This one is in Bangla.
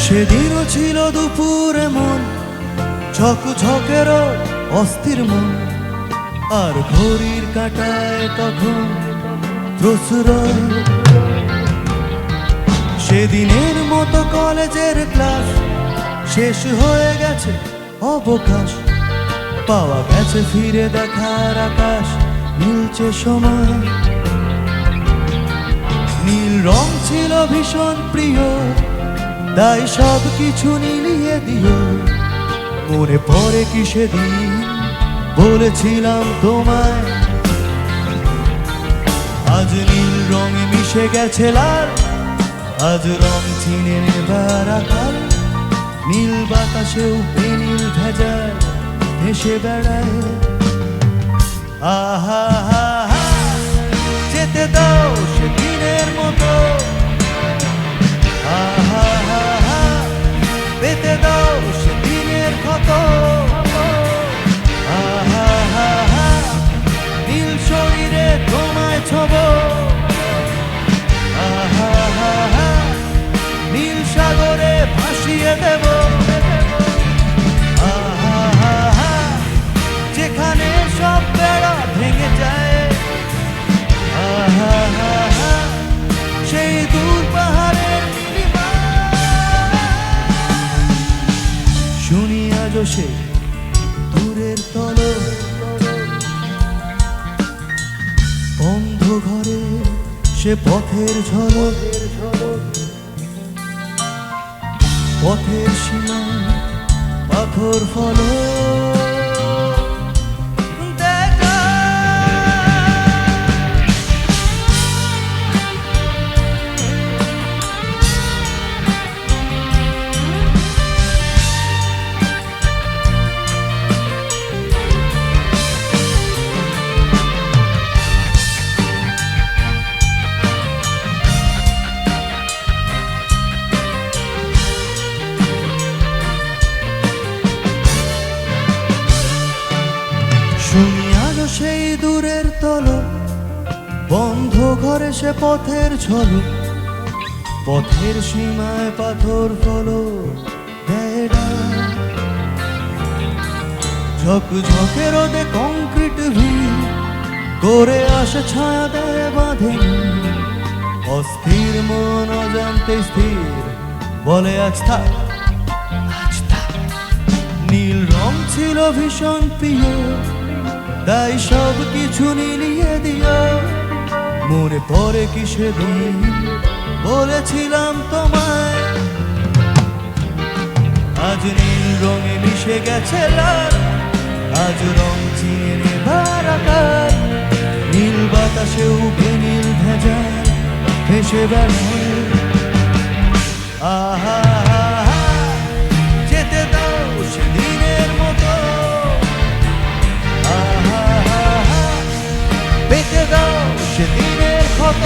সেদিনও ছিল দুপুরে মন ঝকঝকেরও অস্থির মন, আর ঘড়ির কাঁটায় তখন প্রচুরয়। সেদিনের মতো কলেজের ক্লাস শেষ হয়ে গেছে, অবকাশ পাওয়া গেছে, ফিরে দেখার আকাশ মিলছে সময়। নীল রং ছিল ভীষণ প্রিয়, তাই সব কিছু নীলিয়ে দিও। মনে পড়ে কি সেদিন বলেছিলাম তোমায়, আজ নীল রঙে মিশে গেছে লাল, আজ রং চিনে নেবার আকাল। নীল বাতাসেও বেনীল ভেজাল ভেসে বেড়ায়। আহা হা হা, যেতে দাও সেদিনের মতো। আহা হা হা, পেতে দাও সেদিনের ক্ষত। আহা হা হা, নীল শরীরে তোমায় ছব। আহা হা হা, নীল সাগরে ভাসিয়ে দেব। আহা হা হা, যেখানে সব বেড়া ভেঙে যায়। আহা হা হা, সেই দূর পাহাড়ের নীলিমা। শুনি আজও সে দূরের তল, বন্ধ ঘরে সে পথের ঝলক। পথের সীমা পাথর ফলক। শুনি আলো সেই দূরের তলক, বন্ধ ঘরে সে পথের ঝলক। পথের সীমায় পাথর ফলক দেয় ডাক। ঝকঝকে রোদে কংক্রিট ভিড় করে আসে, ছায়া দেয় বাঁধে। অস্থির মন অজান্তে স্থির বলে আজ থাক, আজ থাক। নীল রং ছিল ভীষণ প্রিয়, তাই সব কিছু নীলিয়ে দিও। মনে পড়ে কি সেদিন বলেছিলাম তোমায়, আজ নীল রঙে মিশে গেছে লাল, আজ রং চিনে নেবার আকাল। নীল বাতাসেও বেনীল ভেজাল ভেসে বেড়ায়। আহা হা হা, যেতে দাও সেদিনের মতো। পেতে দাও সেদিনের ক্ষত।